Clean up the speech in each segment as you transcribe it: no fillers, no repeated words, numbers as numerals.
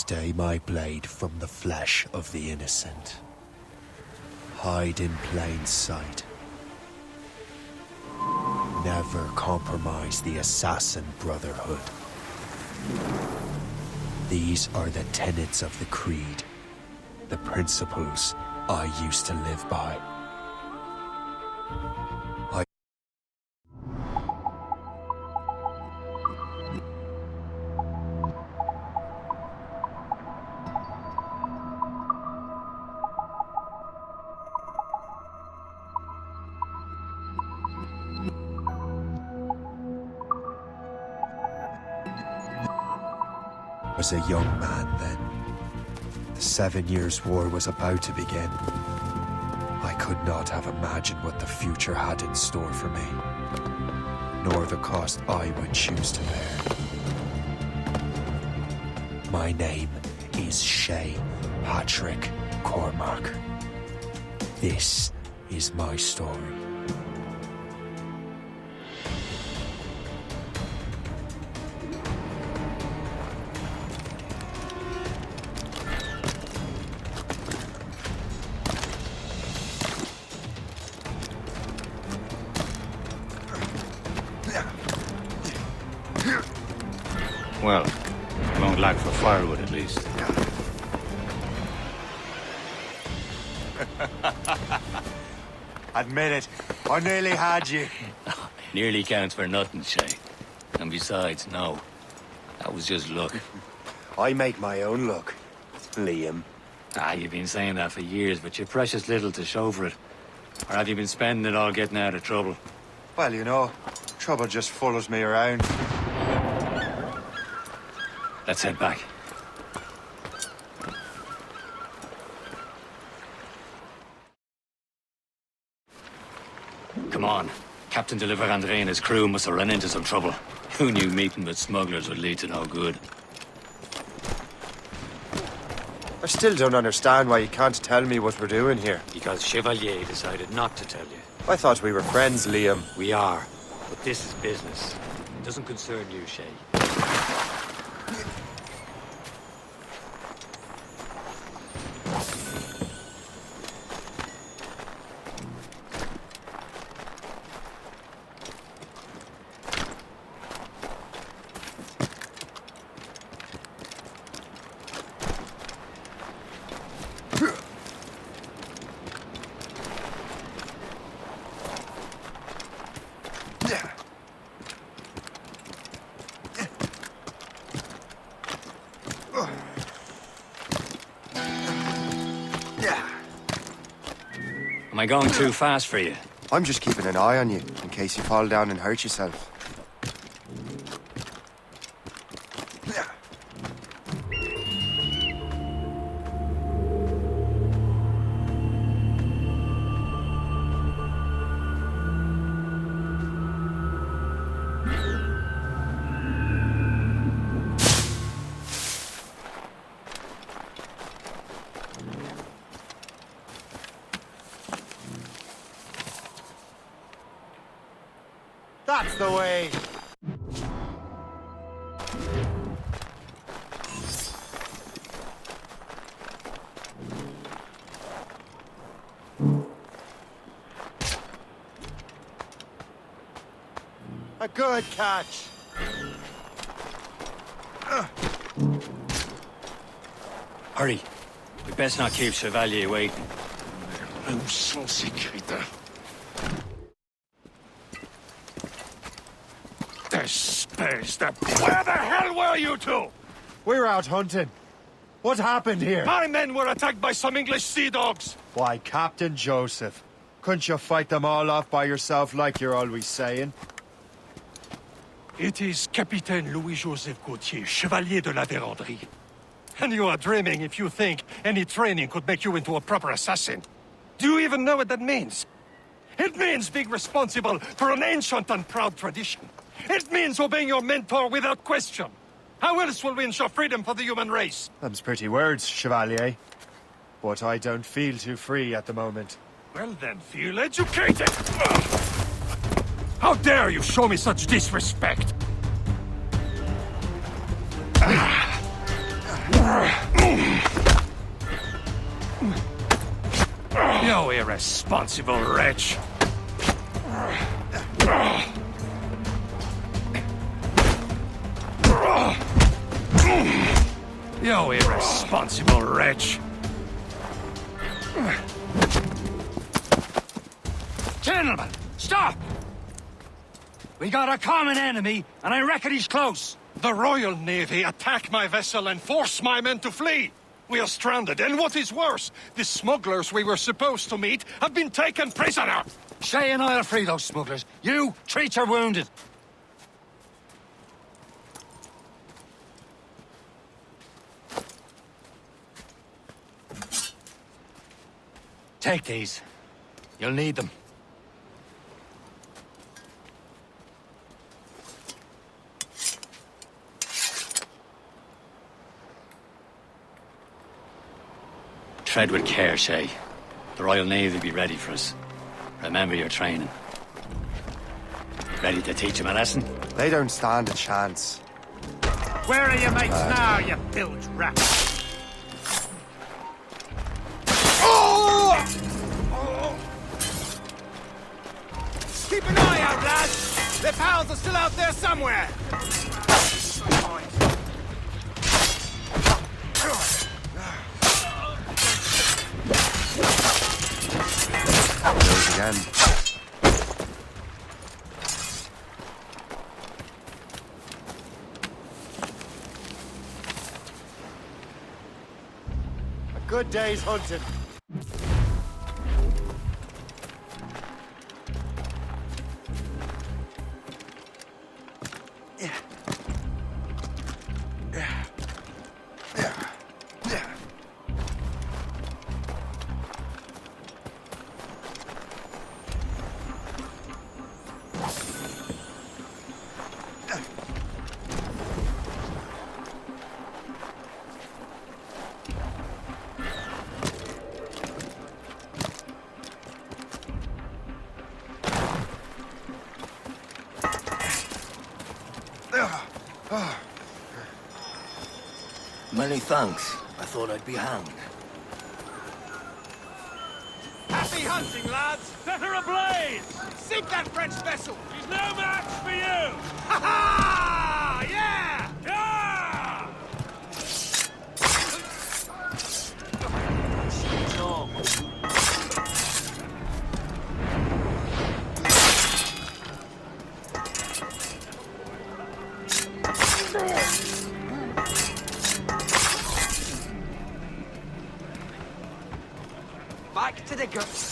Stay my blade from the flesh of the innocent. Hide in plain sight. Never compromise the Assassin Brotherhood. These are the tenets of the Creed, the principles I used to live by. I was a young man then. The 7 Years' War was about to begin. I could not have imagined what the future had in store for me, nor the cost I would choose to bear. My name is Shay Patrick Cormac. This is my story. Well, you won't lack for firewood at least. Admit it, I nearly had you. Nearly counts for nothing, Shay. And besides, no. That was just luck. I make my own luck, Liam. You've been saying that for years, but you've precious little to show for it. Or have you been spending it all getting out of trouble? Well, you know, trouble just follows me around. Let's head back. Come on. Captain de Andre and his crew must have run into some trouble. Who knew meeting with smugglers would lead to no good? I still don't understand why you can't tell me what we're doing here. Because Chevalier decided not to tell you. I thought we were friends, Liam. We are. But this is business. It doesn't concern you, Shay. Am I going too fast for you? I'm just keeping an eye on you, in case you fall down and hurt yourself. That's the way! A good catch! Hurry. We best not keep Chevalier waiting. Où sont ces crétins? Where the hell were you two? We were out hunting. What happened here? My men were attacked by some English sea dogs. Why, Captain Joseph, couldn't you fight them all off by yourself like you're always saying? It is Capitaine Louis-Joseph Gauthier, Chevalier de la Vérendrye. And you are dreaming if you think any training could make you into a proper assassin. Do you even know what that means? It means being responsible for an ancient and proud tradition. It means obeying your mentor without question. How else will we ensure freedom for the human race? Them's pretty words, Chevalier. But I don't feel too free at the moment. Well then, feel educated! How dare you show me such disrespect? You irresponsible wretch! You irresponsible wretch! Gentlemen, stop! We got a common enemy, and I reckon he's close. The Royal Navy attack my vessel and force my men to flee! We are stranded, and what is worse, the smugglers we were supposed to meet have been taken prisoner! Shay and I'll free those smugglers. You, treat your wounded. Take these. You'll need them. Tread with care, Shay. The Royal Navy will be ready for us. Remember your training. Ready to teach them a lesson? They don't stand a chance. Where are your mates now, you bilge rat? Keep an eye out, lads! Their pals are still out there somewhere! Goes again. A good day's hunting. Many thanks. I thought I'd be hanged. Happy hunting, lads! Set her ablaze! Sink that French vessel! She's no match for you! Ha ha! Yeah! Yeah! Back to the guts.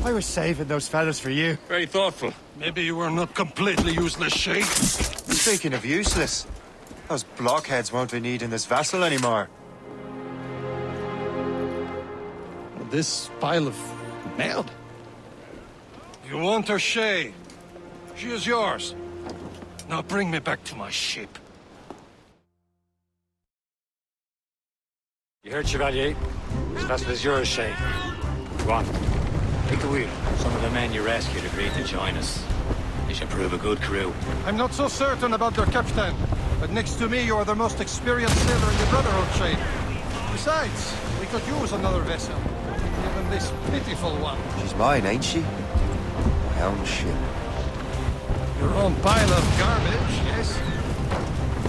I was saving those fellas for you. Very thoughtful. Maybe you were not completely useless, Shay. Speaking of useless, those blockheads won't be needing this vessel anymore. This pile of mail? You want her, Shay? She is yours. Now bring me back to my ship. You heard, Chevalier? This vessel is yours, Shay. Go on. Take the wheel. Some of the men you rescued agreed to join us. They should prove a good crew. I'm not so certain about their captain, but next to me you are the most experienced sailor in the Brotherhood chain. Besides, we could use another vessel. Even this pitiful one. She's mine, ain't she? My own ship. Your own pile of garbage, yes?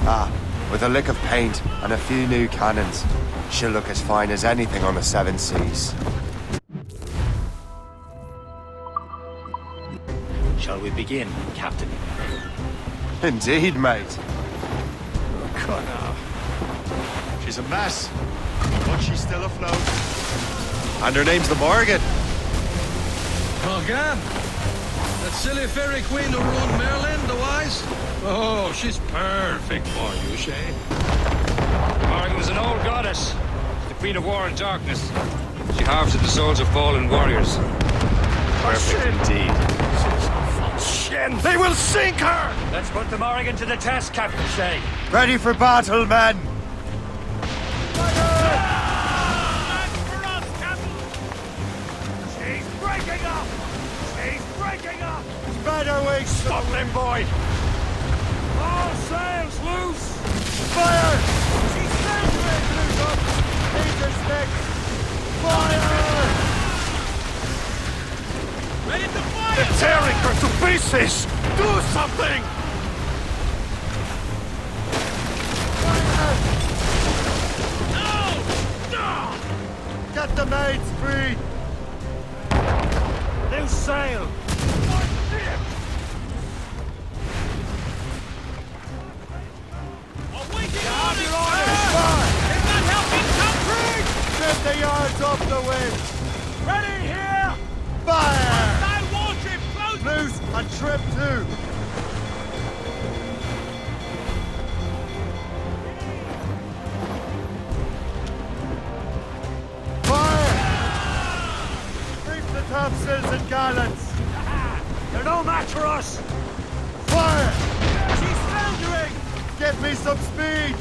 Ah, with a lick of paint and a few new cannons, she'll look as fine as anything on the seven seas. Shall we begin, Captain? Indeed, mate. Come now. She's a mess, but she's still afloat. And her name's the Morgan. Morgan? That silly fairy queen who ruled Merlin, the wise? Oh, she's perfect for you, Shay. Morgan was an old goddess, the queen of war and darkness. She She harvested the souls of fallen warriors. Perfect indeed. Shen, they will sink her! Let's put the Morrigan to the test, Captain Shay. Ready for battle, men! She's breaking up! She's breaking up! Better wings! Stop them, boy! All sails loose! Fire! She's centering! Loose up! Laser sticks! Fire! Ready to fire! They're tearing her to pieces! Do something! Get the maids free! They'll sail! Get the yards off the wind! Ready here! Fire! Side warship close! Loose and trim too! Fire! Reef the topsails and gallants! They're no match for us! Fire! She's foundering! Get me some speed!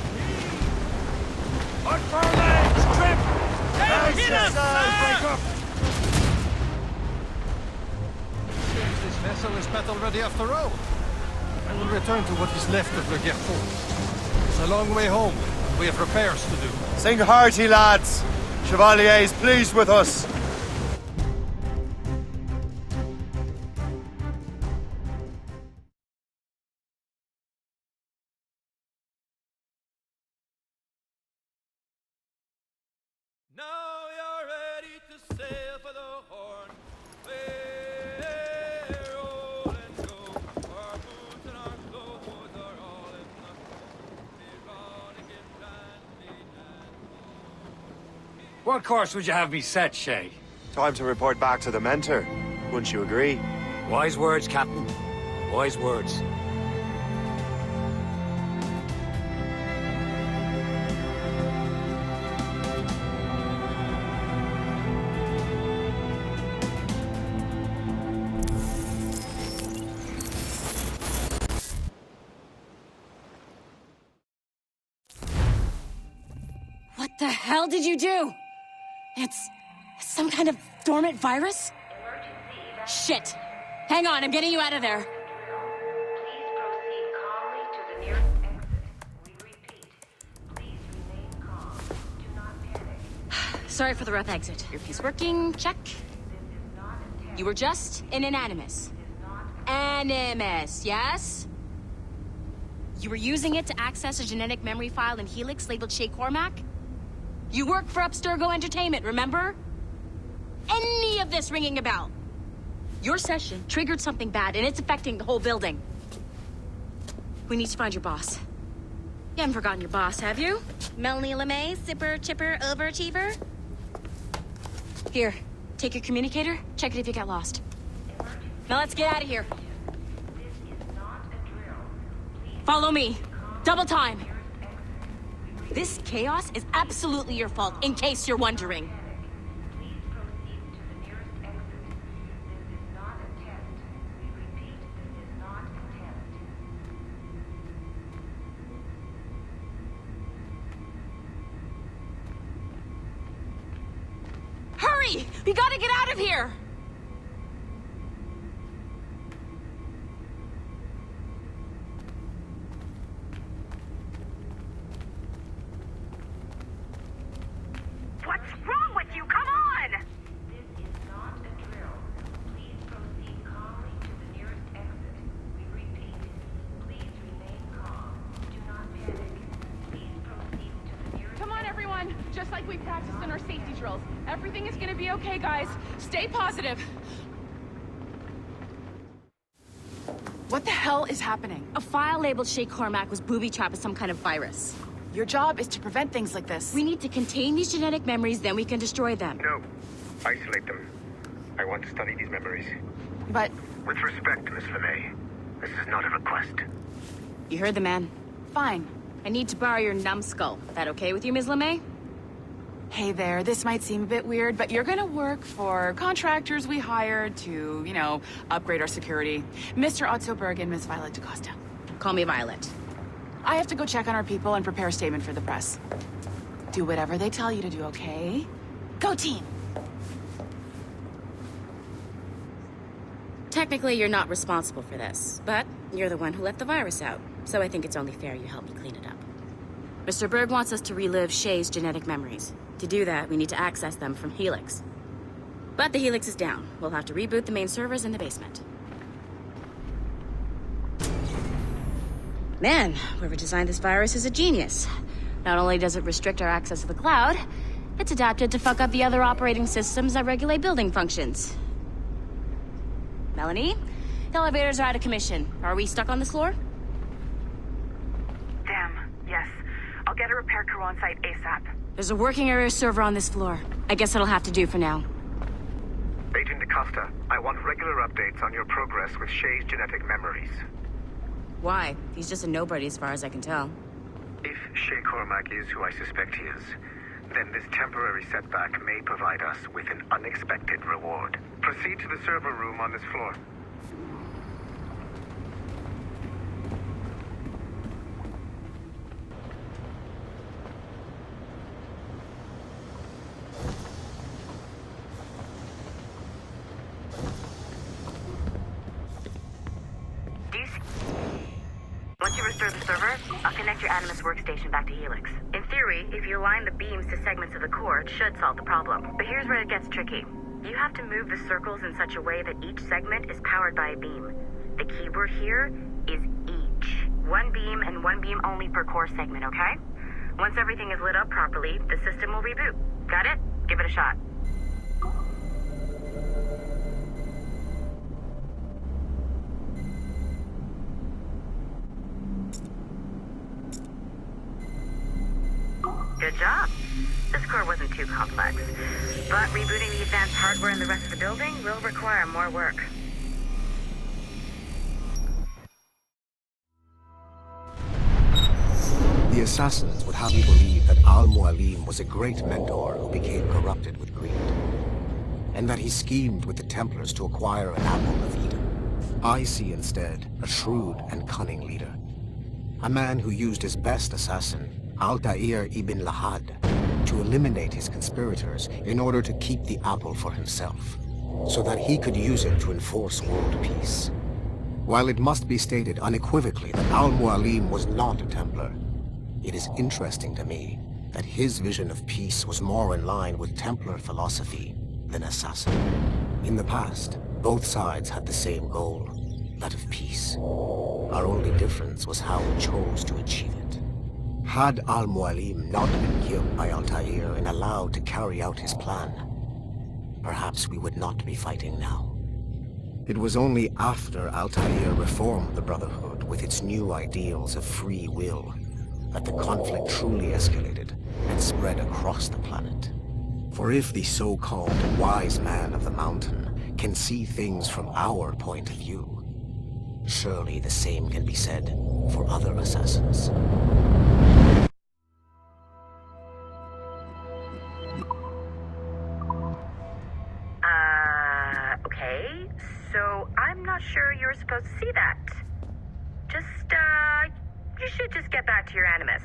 Unfurl legs! Trip! Nice hit us, yourself. Break up! This vessel is battle ready after all. I will return to what is left of the Gerfaut. It's a long way home. We have repairs to do. Sing hearty, lads! Chevalier is pleased with us! Now you're ready to sail for the Horn. Hey, roll and go. Our boots and our clothes are all in the erotic and dandy dandy. What course would you have me set, Shay? Time to report back to the mentor. Wouldn't you agree? Wise words, Captain. Wise words. What the hell did you do? It's some kind of dormant virus? Shit. Hang on, I'm getting you out of there. Please proceed calmly to the nearest exit. We repeat, please remain calm. Do not panic. Sorry for the rough exit. Earpiece working, check. This is not a test. You were just in an animus. This is not Animus, yes? You were using it to access a genetic memory file in Helix labeled Shay Cormac? You work for Abstergo Entertainment, remember? Any of this ringing a bell? Your session triggered something bad, and it's affecting the whole building. We need to find your boss. You haven't forgotten your boss, have you? Melanie LeMay, sipper, chipper, overachiever? Here, take your communicator, check it if you get lost. Now let's get out of here. This is not a drill. Please Follow me. Double time. This chaos is absolutely your fault, in case you're wondering. please proceed to the nearest exit. This is not a test. We repeat, this is not a test. Hurry! We gotta get out of here! What's wrong with you? Come on! This is not a drill. Please proceed calmly to the nearest exit. We repeat, please remain calm. Do not panic. Please proceed to the nearest Come on, everyone! Just like we practiced in our safety drills. Everything is gonna be okay, guys. Stay positive. What the hell is happening? A file labeled Shay Cormac was booby-trapped with some kind of virus. Your job is to prevent things like this. We need to contain these genetic memories, then we can destroy them. No. Isolate them. I want to study these memories. But With respect, Miss LeMay, this is not a request. You heard the man. fine. I need to borrow your numbskull. That okay with you, Ms. LeMay? Hey there, this might seem a bit weird, but you're gonna work for contractors we hired to, upgrade our security. Mr. Otto Berg and Miss Violet DaCosta. Call me Violet. I have to go check on our people and prepare a statement for the press. Do whatever they tell you to do, okay? Go team! Technically, you're not responsible for this, but you're the one who let the virus out, so I think it's only fair you help me clean it up. Mr. Berg wants us to relive Shay's genetic memories. To do that, we need to access them from Helix. But the Helix is down. We'll have to reboot the main servers in the basement. Man, whoever designed this virus is a genius. Not only does it restrict our access to the cloud, it's adapted to fuck up the other operating systems that regulate building functions. Melanie? The elevators are out of commission. Are we stuck on this floor? Damn, yes. I'll get a repair crew on site ASAP. There's a working area server on this floor. I guess that'll have to do for now. Agent DaCosta, I want regular updates on your progress with Shay's genetic memories. Why? He's just a nobody as far as I can tell. If Shay Cormac is who I suspect he is, then this temporary setback may provide us with an unexpected reward. Proceed to the server room on this floor. Once you restore the server, I'll connect your Animus workstation back to Helix. In theory, if you align the beams to segments of the core, it should solve the problem. But here's where it gets tricky. You have to move the circles in such a way that each segment is powered by a beam. The keyword here is each. One beam and one beam only per core segment, okay? Once everything is lit up properly, the system will reboot. Got it? Give it a shot. Good job. This core wasn't too complex, but rebooting the advanced hardware in the rest of the building will require more work. The assassins would have you believe that Al-Mualim was a great mentor who became corrupted with greed, and that he schemed with the Templars to acquire an apple of Eden. I see instead a shrewd and cunning leader, a man who used his best assassin, Altair ibn Lahad, to eliminate his conspirators in order to keep the apple for himself, so that he could use it to enforce world peace. While it must be stated unequivocally that Al-Mualim was not a Templar, it is interesting to me that his vision of peace was more in line with Templar philosophy than assassin. In the past, both sides had the same goal, that of peace. Our only difference was how we chose to achieve it. Had Al-Mualim not been killed by Altair and allowed to carry out his plan, perhaps we would not be fighting now. It was only after Altair reformed the Brotherhood with its new ideals of free will that the conflict truly escalated and spread across the planet. For if the so-called wise man of the mountain can see things from our point of view, surely the same can be said for other assassins. Okay, so I'm not sure you're supposed to see that. You should just get back to your Animus.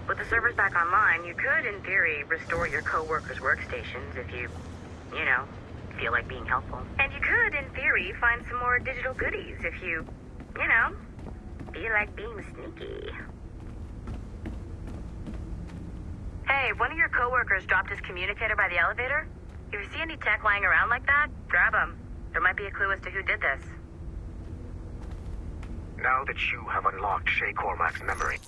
With the servers back online, you could, in theory, restore your co-workers' workstations if you feel like being helpful. And you could, in theory, find some more digital goodies if you feel like being sneaky. Hey, one of your co-workers dropped his communicator by the elevator. If you see any tech lying around like that, grab them. There might be a clue as to who did this. Now that you have unlocked Shay Cormac's memory,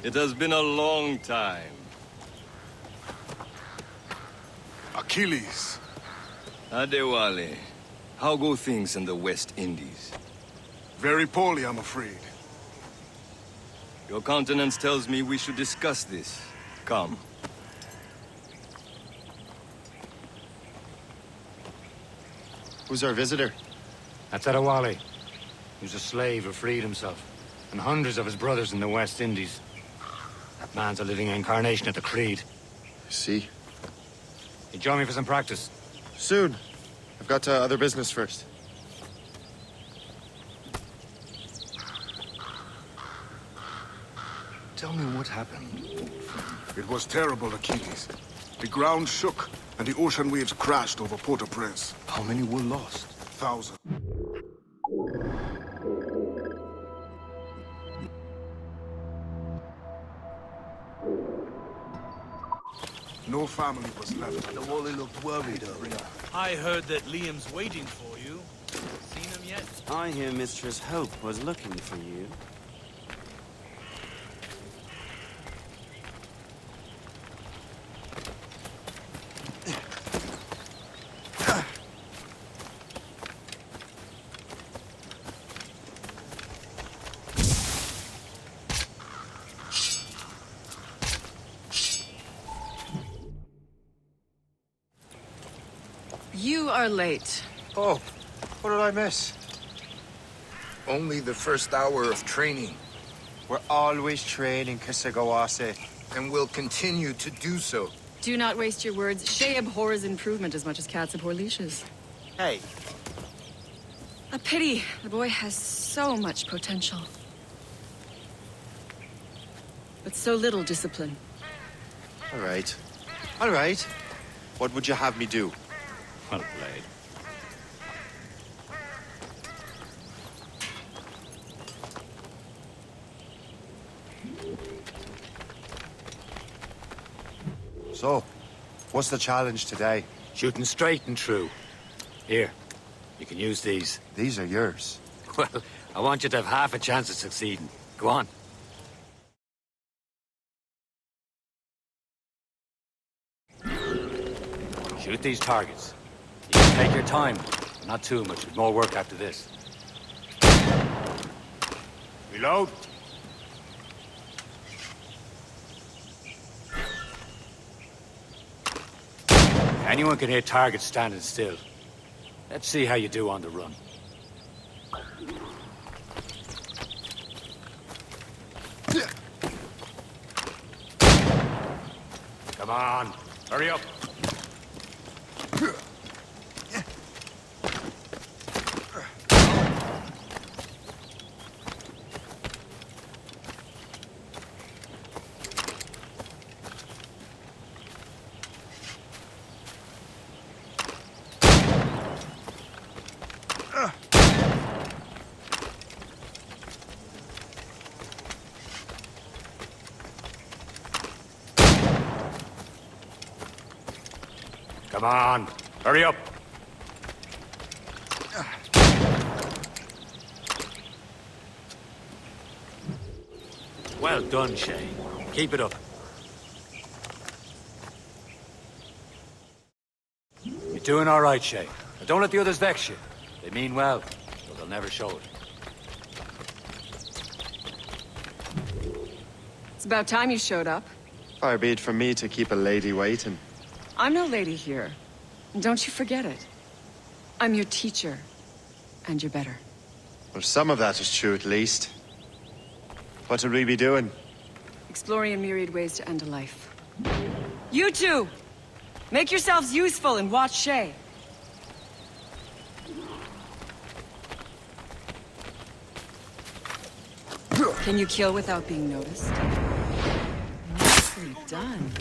It has been a long time. Achilles. Adewale. How go things in the West Indies? Very poorly, I'm afraid. Your countenance tells me we should discuss this. Come. Who's our visitor? That's Adewale. He was a slave who freed himself, and hundreds of his brothers in the West Indies. That man's a living incarnation of the Creed. See? You join me for some practice? Soon. I've got other business first. Tell me what happened. It was terrible, Achilles. The ground shook, and the ocean waves crashed over Port-au-Prince. How many were lost? 1,000. No family was left. The Wally looked worried earlier. I heard that Liam's waiting for you. Seen him yet? I hear Mistress Hope was looking for you. You are late. Oh, what did I miss? Only the first hour of training. We're always training, Kisagawase. And will continue to do so. Do not waste your words. Shay abhors improvement as much as cats abhor leashes. Hey. A pity. The boy has so much potential. But so little discipline. All right. All right. What would you have me do? Well played. So, what's the challenge today? Shooting straight and true. Here, you can use these. These are yours. Well, I want you to have half a chance of succeeding. Go on. Shoot these targets. You can take your time. Not too much. More work after this. Reload. Anyone can hit targets standing still. Let's see how you do on the run. Come on, hurry up. Come on, hurry up. Well done, Shay. Keep it up. You're doing all right, Shay. But don't let the others vex you. They mean well, but they'll never show it. It's about time you showed up. Far be it from me to keep a lady waiting. I'm no lady here. And don't you forget it. I'm your teacher. And you're better. Well, some of that is true, at least. What would we be doing? Exploring a myriad ways to end a life. You two! Make yourselves useful and watch Shay. Can you kill without being noticed? Nicely done.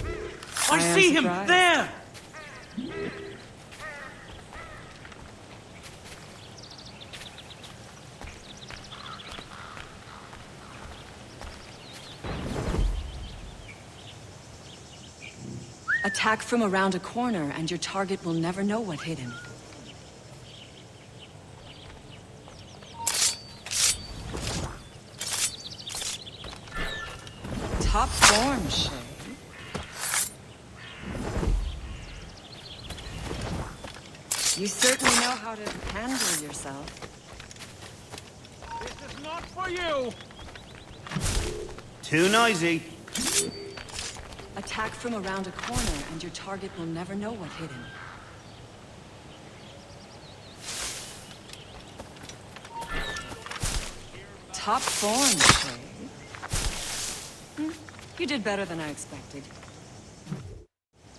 I see him there! Attack from around a corner, and your target will never know what hit him. Top form, Shay. You certainly know how to handle yourself. This is not for you! Too noisy. Attack from around a corner, and your target will never know what hit him. Top form, Shay. You did better than I expected.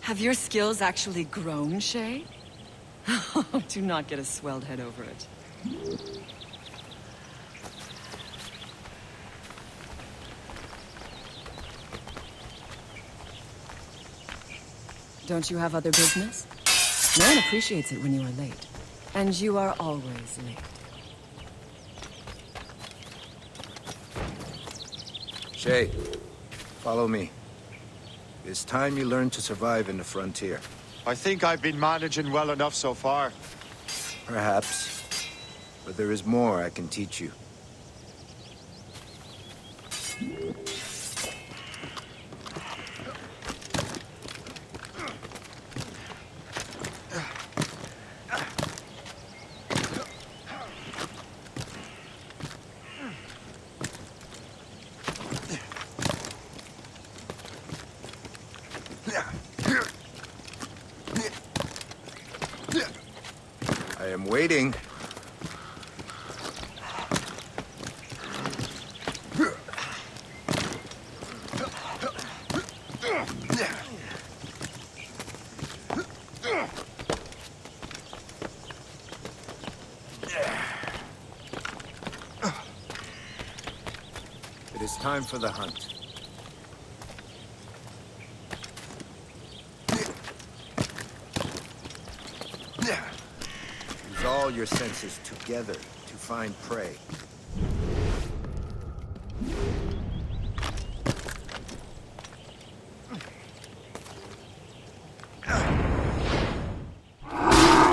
Have your skills actually grown, Shay? Do not get a swelled head over it. Don't you have other business? No one appreciates it when you are late. And you are always late. Shay, follow me. It's time you learn to survive in the frontier. I think I've been managing well enough so far. Perhaps. But there is more I can teach you. I am waiting. It is time for the hunt. Use all your senses together to find prey.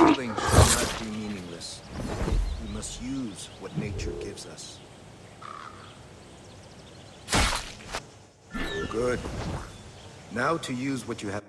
Killing should not be meaningless. We must use what nature gives us. Good. Now to use what you have.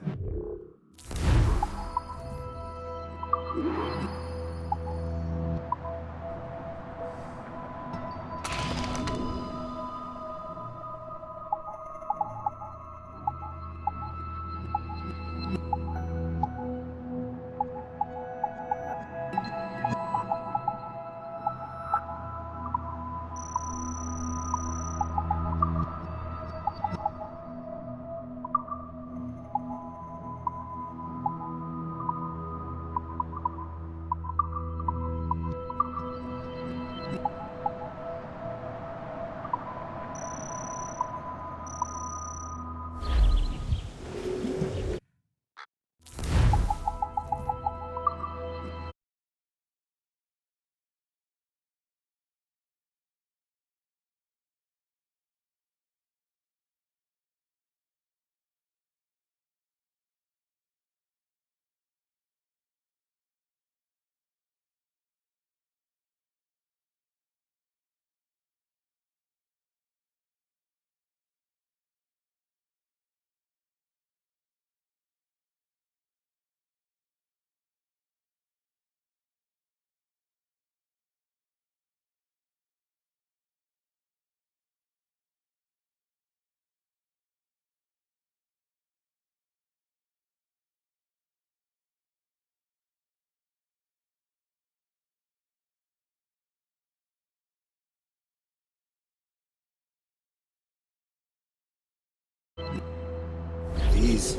These,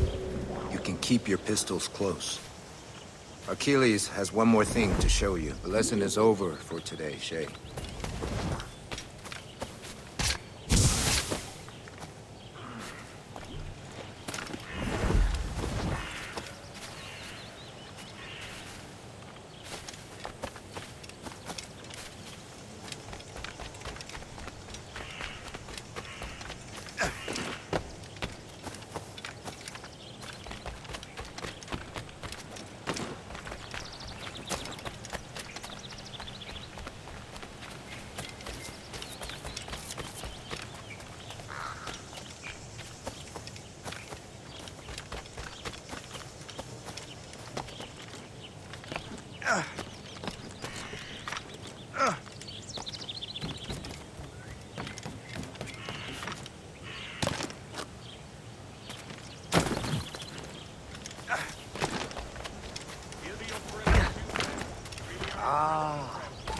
you can keep your pistols close. Achilles has one more thing to show you. The lesson is over for today, Shay.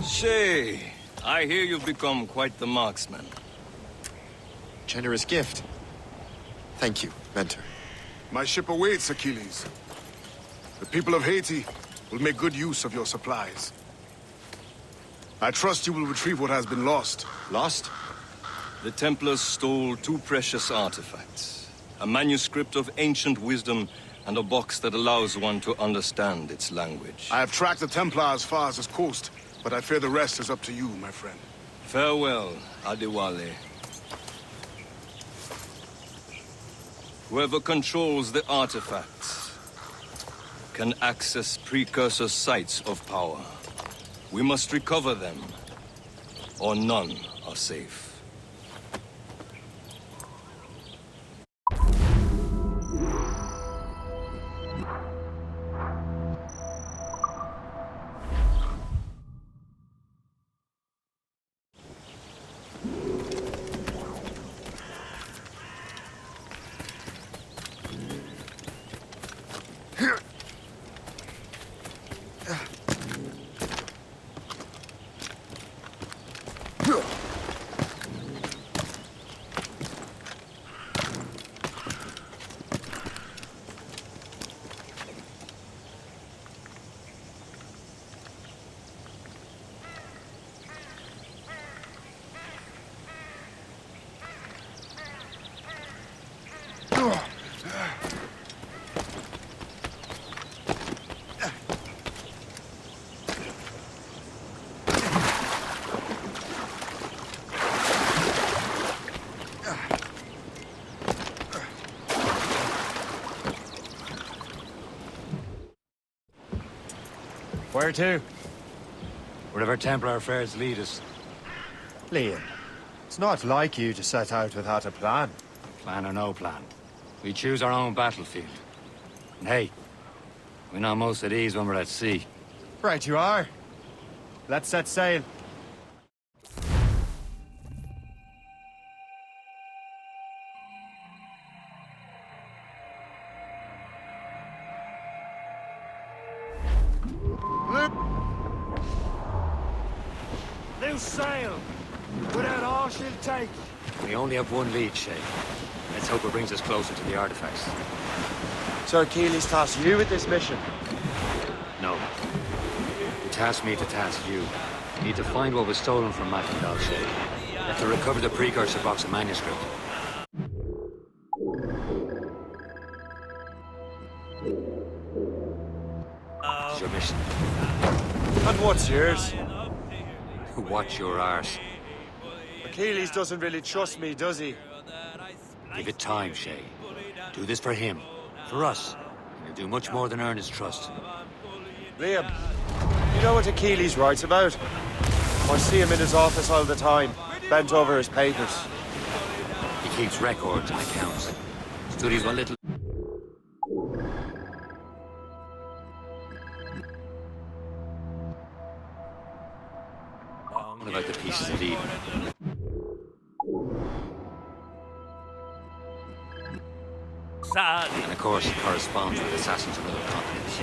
Shay, I hear you've become quite the marksman. Generous gift. Thank you, Mentor. My ship awaits, Achilles. The people of Haiti will make good use of your supplies. I trust you will retrieve what has been lost. Lost? The Templars stole 2 precious artifacts. A manuscript of ancient wisdom and a box that allows one to understand its language. I have tracked the Templar as far as this coast, but I fear the rest is up to you, my friend. Farewell, Adewale. Whoever controls the artifacts can access precursor sites of power. We must recover them, or none are safe. Where to? Wherever Templar affairs lead us. Liam, it's not like you to set out without a plan. Plan or no plan. We choose our own battlefield. And hey, we know most at ease when we're at sea. Right you are. Let's set sail. Loose sail! Without all she'll take! We only have one lead, Shay. Let's hope it brings us closer to the artifacts. So Achilles tasked you with this mission? No. You tasked me to task you. You need to find what was stolen from Macandal, Shay. You have to recover the precursor box of manuscript. It's your mission. And what's yours? Watch your arse. Achilles doesn't really trust me, does he? Give it time, Shay. Do this for him. For us. And you'll do much more than earn his trust. Liam, you know what Achilles writes about? I see him in his office all the time, bent over his papers. He keeps records and accounts. Studies what little... What about the pieces of Eden? And of course, it corresponds with assassins of other continents.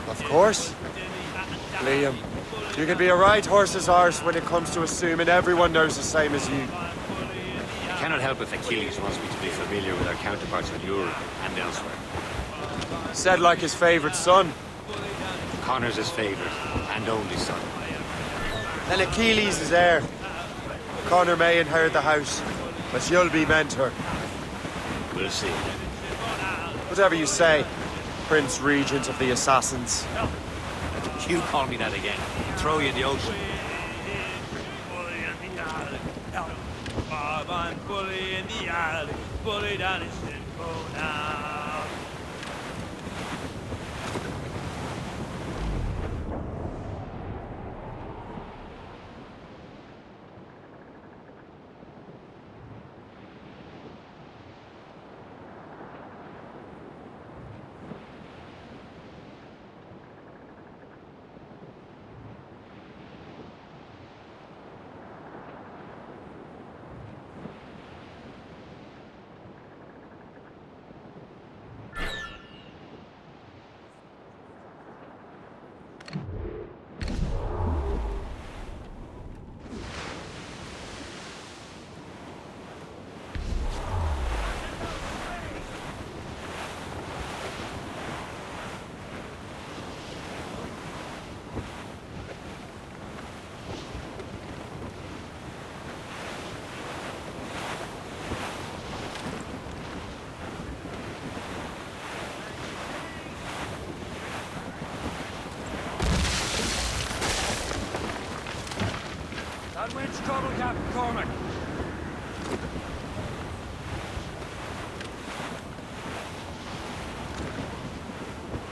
Of course. Liam, you can be a right horse's arse when it comes to assuming everyone knows the same as you. I cannot help if Achilles wants me to be familiar with our counterparts in Europe and elsewhere. Said like his favorite son. Connor's his favorite and only son. Then Achilles is heir. Connor may inherit the house, but you'll be mentor. We'll see. Whatever you say, Prince Regent of the Assassins. You call me that again. Throw you in the ocean. Got winch trouble, Captain Cormac.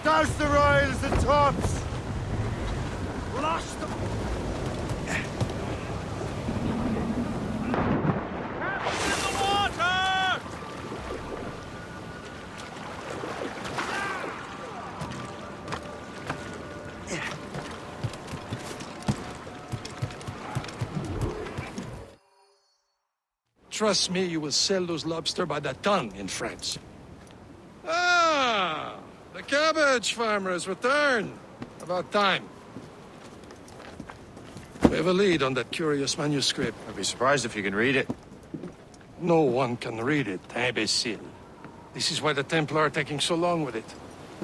Douse the royals and tops! Lost them! Trust me, you will sell those lobster by the ton in France. Ah, the cabbage farmer has returned. About time. We have a lead on that curious manuscript. I'd be surprised if you can read it. No one can read it, imbecile. This is why the Templar are taking so long with it.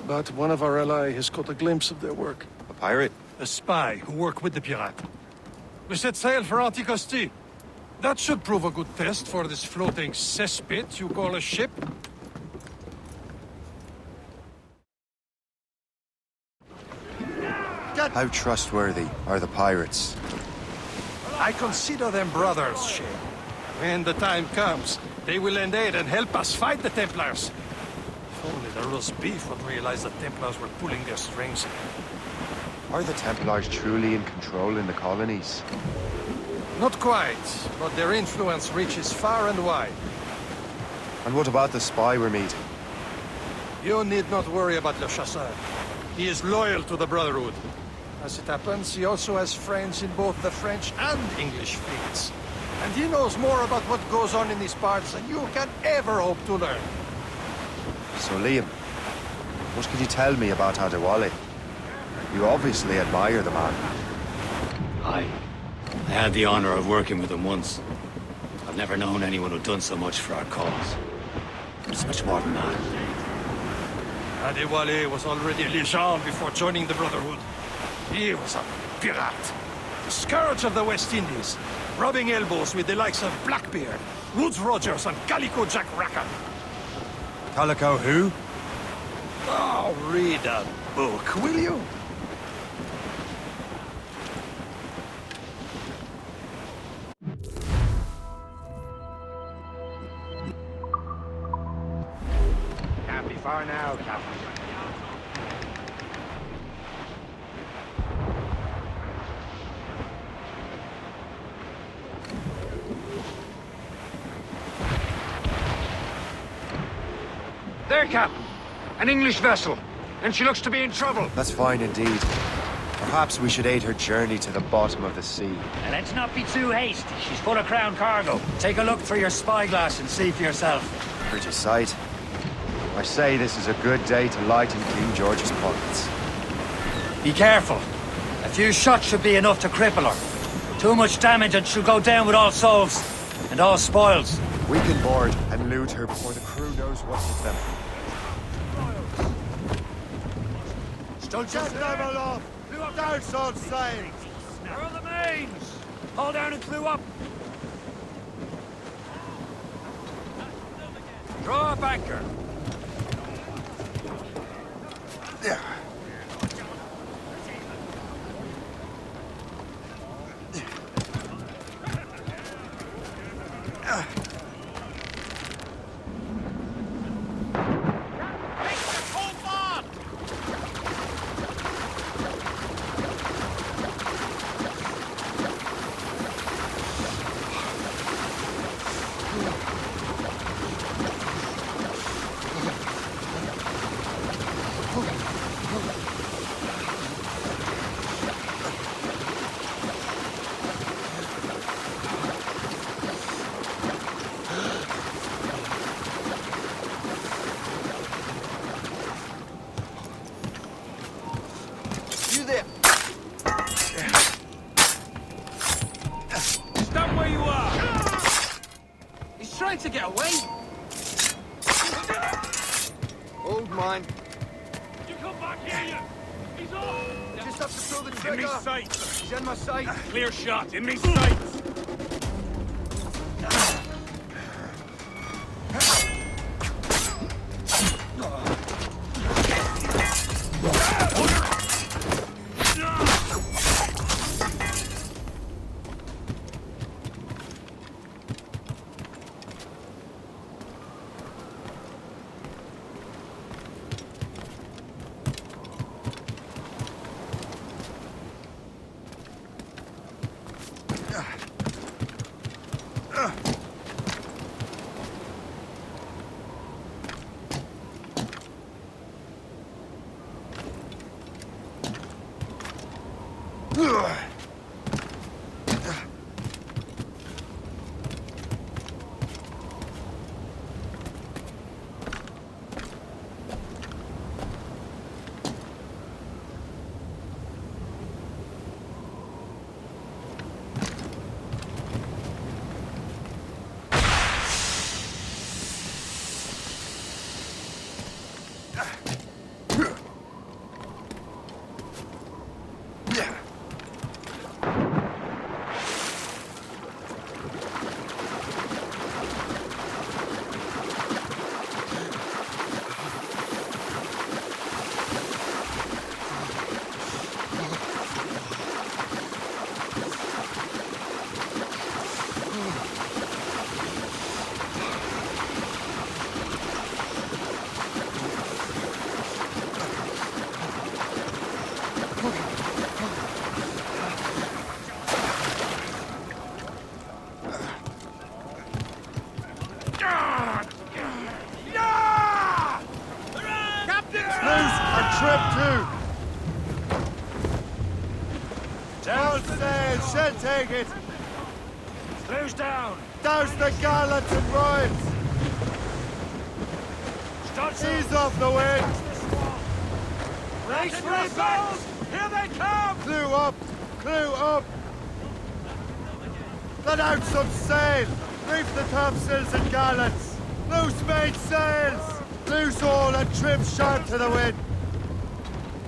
But one of our allies has caught a glimpse of their work. A pirate? A spy who worked with the pirate. We set sail for Anticosti. That should prove a good test for this floating cesspit you call a ship. How trustworthy are the pirates? I consider them brothers, Shay. When the time comes, they will lend aid and help us fight the Templars. If only the roast beef would realize the Templars were pulling their strings. Are the Templars truly in control in the colonies? Not quite, but their influence reaches far and wide. And what about the spy we're meeting? You need not worry about Le Chasseur. He is loyal to the Brotherhood. As it happens, he also has friends in both the French and English fleets. And he knows more about what goes on in these parts than you can ever hope to learn. So Liam, what can you tell me about Adewale? You obviously admire the man. I had the honor of working with him once. I've never known anyone who'd done so much for our cause. It's much more than that. Adewale was already a legend before joining the Brotherhood. He was a pirate. The scourge of the West Indies, rubbing elbows with the likes of Blackbeard, Woodes Rogers, and Calico Jack Rackham. Calico who? Oh, read a book, will you? Can't be far now, Captain. There, Captain. An English vessel. And she looks to be in trouble. That's fine indeed. Perhaps we should aid her journey to the bottom of the sea. And let's not be too hasty. She's full of crown cargo. Take a look through your spyglass and see for yourself. Pretty sight. I say this is a good day to lighten King George's pockets. Be careful. A few shots should be enough to cripple her. Too much damage and she'll go down with all souls. And all spoils. We can board and loot her before the crew knows what hit them. Don't just level off! Down on sail! Where are the mains? Haul down and clew up! Draw up anchor! Yeah. To get away? Hold mine. You come back here, you! He's off! Just have to pull the In me trigger. sight! He's in my sight. Clear shot, in me sight! Down sail, she'll take it. Close down. Douse the gallants and royals. Ease off the wind. Race for ourselves! Here they come! Clew up, clew up. Let out some sail. Reef the topsails and gallants. Loose mainsails. Loose all and trim sharp to the wind.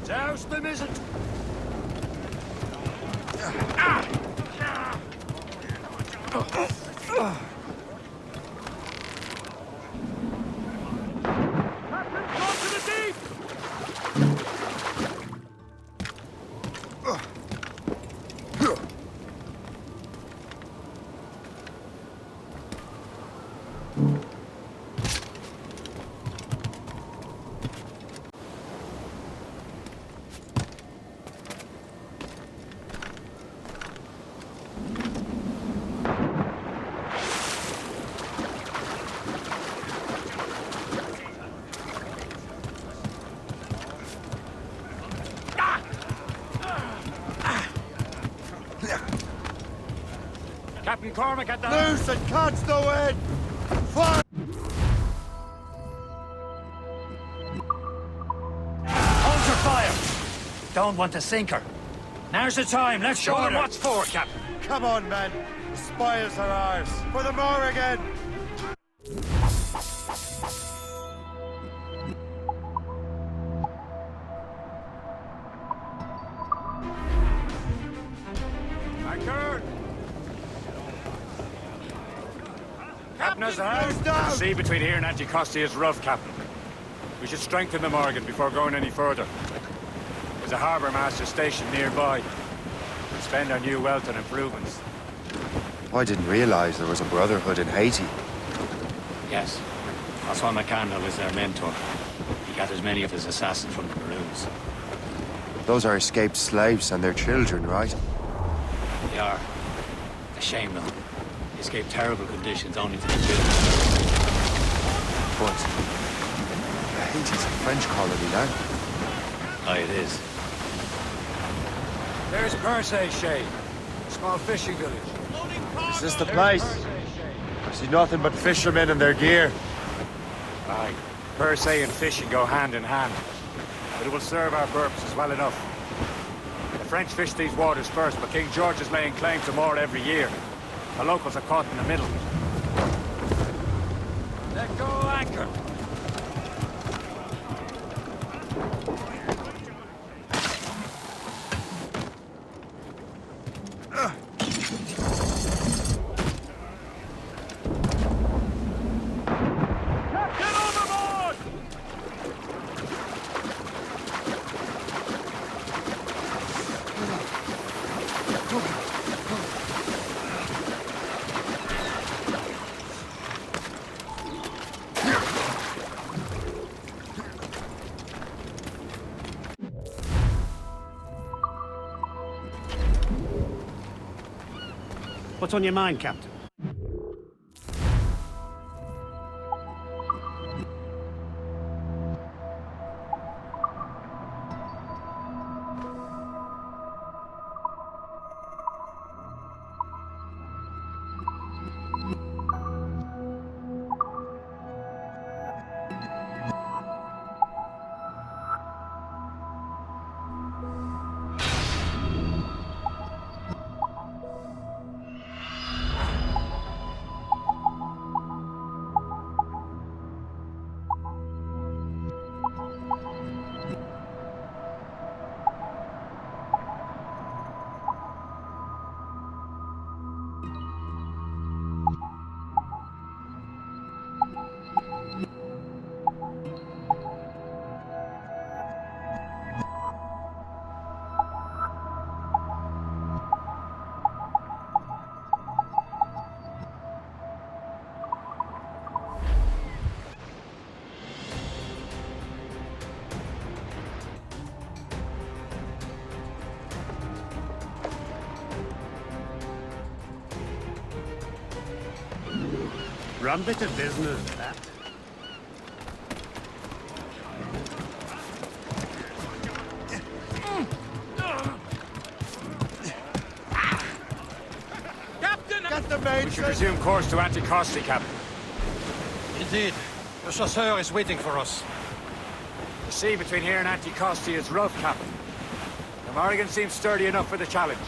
Douse the mizzen. Captain Cormac at the... Loose and catch the wind. Fire! Hold your fire! Don't want to sink her. Now's the time, let's show them what's for, Captain. Come on, men. The spoils are ours. For the Morrigan. Captain has the house. The sea between here and Anticosti is rough, Captain. We should strengthen the Morgan before going any further. There's a harbour master stationed nearby. We'll spend our new wealth on improvements. I didn't realize there was a brotherhood in Haiti. Yes. Oswald McCandle is their mentor. He gathers many of his assassins from the Maroons. Those are escaped slaves and their children, right? They are. A shame, though. They escaped terrible conditions only to be killed. But Haiti's a French colony now. Aye, it is. There's Percé, Shay. Small fishing village. Is this the place? I see nothing but fishermen and their gear. Aye. Percé and fishing go hand in hand. But it will serve our purposes well enough. The French fish these waters first, but King George is laying claim to more every year. The locals are caught in the middle. Let go anchor. What's on your mind, Captain? Rum bit of business, that. mate We should says... resume course to Anticosti, Captain. Indeed. The chasseur is waiting for us. The sea between here and Anticosti is rough, Captain. The Morrigan seems sturdy enough for the challenge.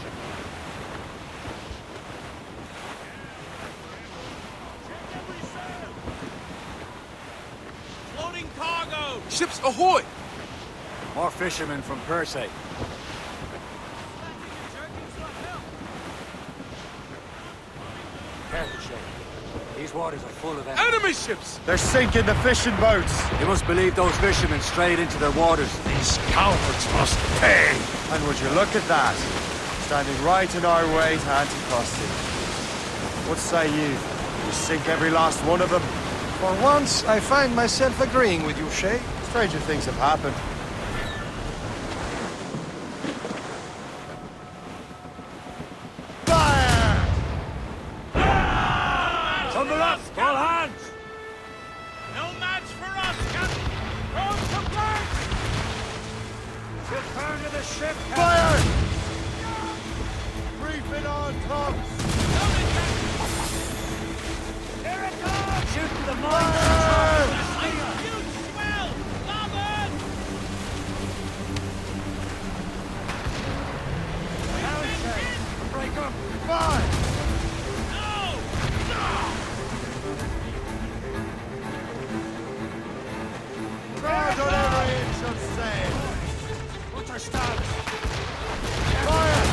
Loading cargo! Ships ahoy! More fishermen from Persay. Careful, Shay. These waters are full of Enemy ships! They're sinking the fishing boats! You must believe those fishermen strayed into their waters. These cowards must pay! And would you look at that? Standing right in our way to Anticosti. What say you? We sink every last one of them? For once, I find myself agreeing with you, Shay. Stranger things have happened. Tumble up! All hands! No match for us, Captain! Going to flank! Return to the ship, Fire! Brief it on, tops! Here it comes! Shoot the Fire! Huge swell! Larboard! Break up! Fire! Guard on every inch of sail! Put our stabs! Fire!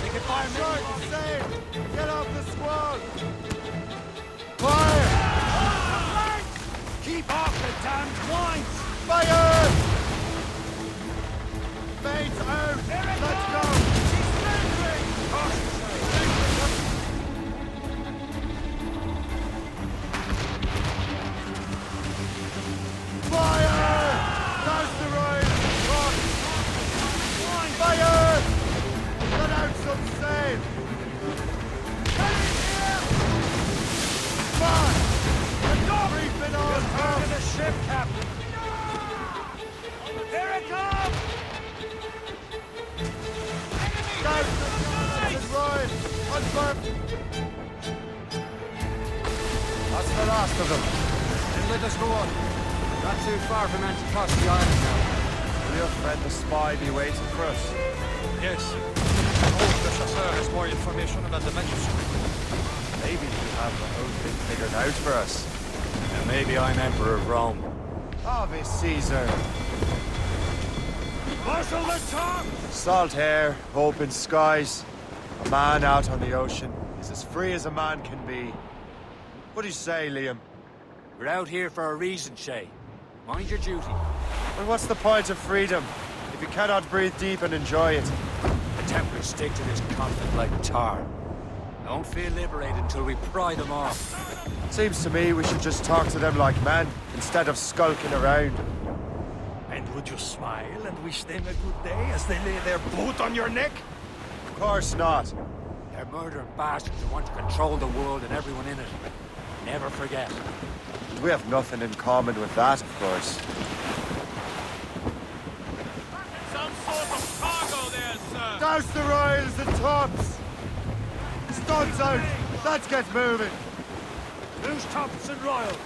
They can fire Short sail! Get off the squall! Fire! Keep off the damned wines! Fire! Mates out! Let's go! Fire! Douse the road! Rock! Fire! Let out some sail! Fire! Brief it on! Turn to the ship, Captain! Here it comes! Douse the guns and ride! Unburn! That's the last of them. Then let us go on. Not too far from Anticosti Island now. Will your friend the spy be waiting for us? Yes. I hope the chasseur has more information about the manuscript. Maybe you have the whole thing figured out for us. And maybe I'm Emperor of Rome. Ave Caesar! Marshal the top! Salt air, open skies. A man out on the ocean is as free as a man can be. What do you say, Liam? We're out here for a reason, Shay. Mind your duty. Well, what's the point of freedom if you cannot breathe deep and enjoy it? The Templars stick to this continent like tar. Don't feel liberated until we pry them off. Seems to me we should just talk to them like men, instead of skulking around. And would you smile and wish them a good day as they lay their boot on your neck? Of course not. They're murdering bastards who want to control the world and everyone in it. Never forget. We have nothing in common with that, of course. Some sort of cargo there, sir! Douse the royals and tops! Studs out! Let's get moving! Loose tops and royals!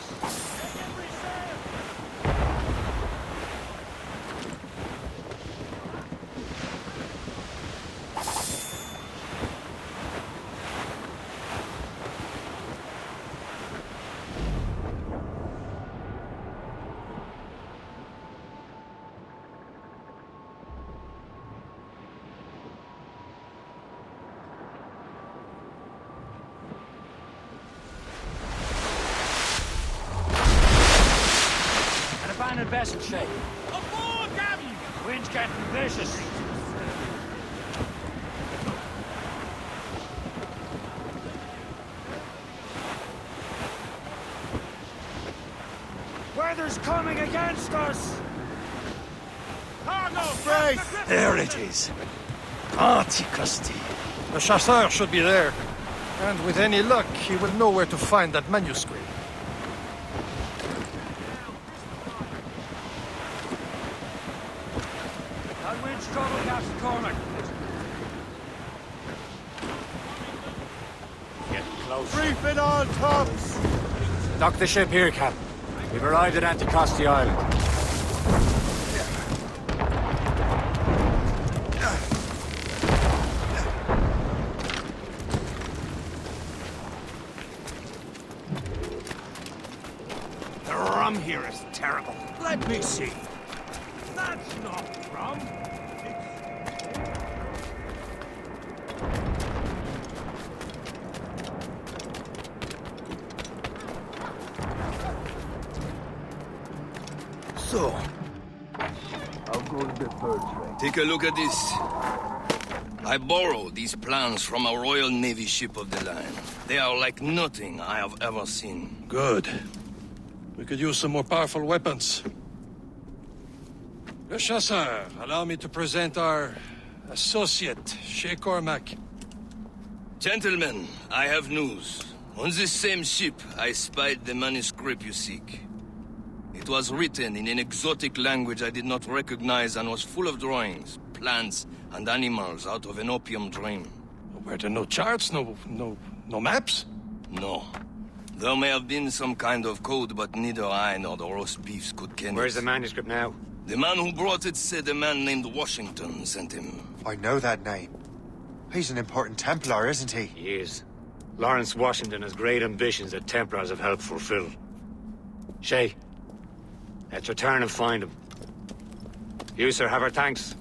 Abandoned vessel, Shay. Aboard, Gabby! Wind's getting vicious. Weather's coming against us! Cargo! Brace! There it is. Anticosti. The chasseur should be there. And with any luck, he will know where to find that manuscript. That wind's trouble, Captain Cormac. Getting close. close. Reefing on tops! Dock the ship here, Captain. We've arrived at Anticosti Island. The rum here is terrible. Let me see. That's not rum. So, how goes the fur trade? Take a look at this. I borrowed these plans from a Royal Navy ship of the line. They are like nothing I have ever seen. Good. We could use some more powerful weapons. Le Chasseur, allow me to present our associate, Shay Cormac. Gentlemen, I have news. On this same ship, I spied the manuscript you seek. It was written in an exotic language I did not recognize and was full of drawings, plants, and animals out of an opium dream. Were there no charts, no maps? No. There may have been some kind of code, but neither I nor the roast beefs could ken it. Where's the manuscript now? The man who brought it said a man named Washington sent him. I know that name. He's an important Templar, isn't he? He is. Lawrence Washington has great ambitions that Templars have helped fulfill. Shay, let's return and find him. You, sir, have our thanks.